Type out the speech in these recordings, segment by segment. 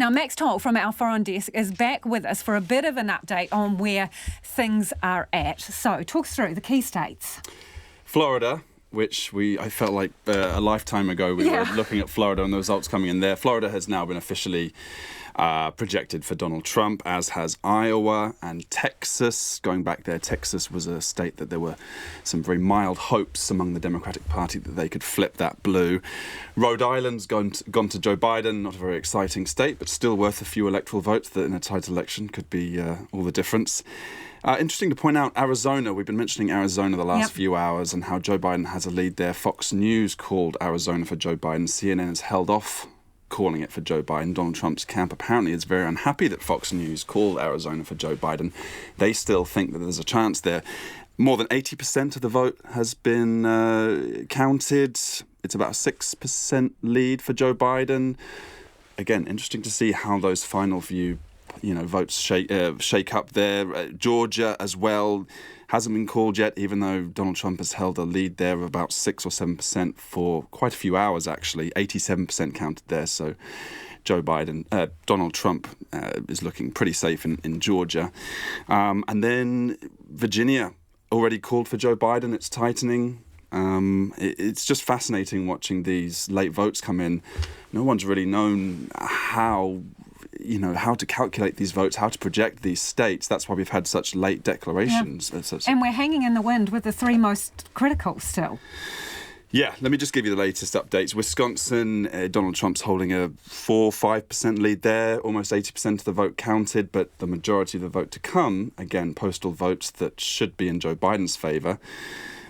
Now, Max Towle from our foreign desk is back with us for a bit of an update on where things are at. So, talk us through the key states. Florida, which I felt like a lifetime ago we were looking at Florida and the results coming in there. Florida has now been officially projected for Donald Trump, as has Iowa and Texas. Going back there, Texas was a state that there were some very mild hopes among the Democratic Party that they could flip that blue. Rhode Island's gone to Joe Biden, not a very exciting state, but still worth a few electoral votes that in a tight election could be all the difference. Interesting to point out Arizona. We've been mentioning Arizona the last few hours and how Joe Biden has a lead there. Fox News called Arizona for Joe Biden. CNN has held off calling it for Joe Biden. Donald Trump's camp apparently is very unhappy that Fox News called Arizona for Joe Biden. They still think that there's a chance there. More than 80% of the vote has been counted. It's about a 6% lead for Joe Biden. Again, interesting to see how those final few votes shake up there. Georgia as well hasn't been called yet, even though Donald Trump has held a lead there of about 6 or 7% for quite a few hours, actually. 87% counted there, so Donald Trump is looking pretty safe in Georgia. And then Virginia already called for Joe Biden. It's tightening. It's just fascinating watching these late votes come in. No one's really known how to calculate these votes, how to project these states. That's why we've had such late declarations. And we're hanging in the wind with the three most critical still. Yeah, let me just give you the latest updates. Wisconsin, Donald Trump's holding a 4-5% lead there, almost 80% of the vote counted, but the majority of the vote to come, again, postal votes that should be in Joe Biden's favour.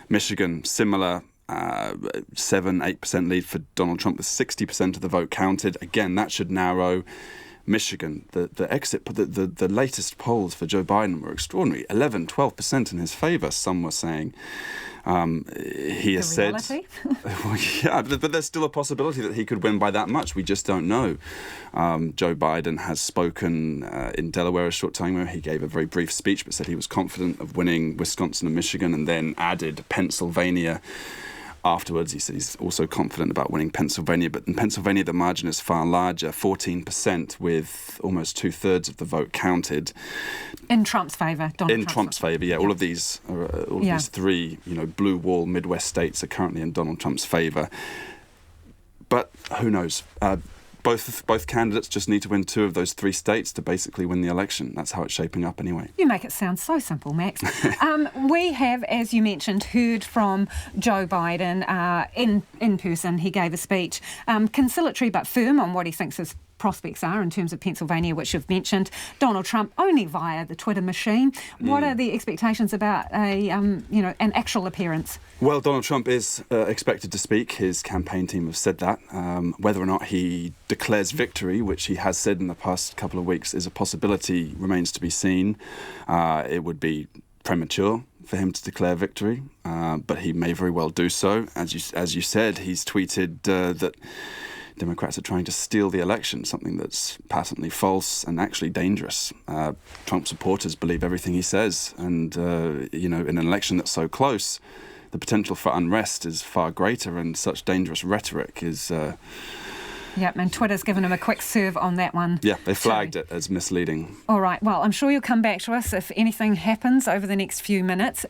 Michigan, similar. 7-8% lead for Donald Trump with 60% of the vote counted. Again, that should narrow. Michigan, the latest polls for Joe Biden were extraordinary. 11-12% in his favour, some were saying. He has said, but there's still a possibility that he could win by that much. We just don't know. Joe Biden has spoken in Delaware a short time ago. He gave a very brief speech, but said he was confident of winning Wisconsin and Michigan, and then added Pennsylvania. Afterwards, he said he's also confident about winning Pennsylvania, but in Pennsylvania the margin is far larger, 14%, with almost 2/3 of the vote counted. In Trump's favour, In Trump's favour, yeah. All of these three, blue wall Midwest states are currently in Donald Trump's favour. But who knows? Both candidates just need to win 2 of those 3 states to basically win the election. That's how it's shaping up anyway. You make it sound so simple, Max. We have, as you mentioned, heard from Joe Biden in person. He gave a speech, conciliatory but firm on what he thinks his prospects are in terms of Pennsylvania, which you've mentioned. Donald Trump only via the Twitter machine. What are the expectations about an actual appearance? Well, Donald Trump is expected to speak. His campaign team have said that. Whether or not he declares victory, which he has said in the past couple of weeks, is a possibility, remains to be seen. It would be premature for him to declare victory, but he may very well do so. As you said, he's tweeted that Democrats are trying to steal the election, something that's patently false and actually dangerous. Trump supporters believe everything he says, and in an election that's so close, the potential for unrest is far greater, and such dangerous rhetoric is... Yep, and Twitter's given him a quick serve on that one. Yeah, they flagged it as misleading. All right, well, I'm sure you'll come back to us if anything happens over the next few minutes.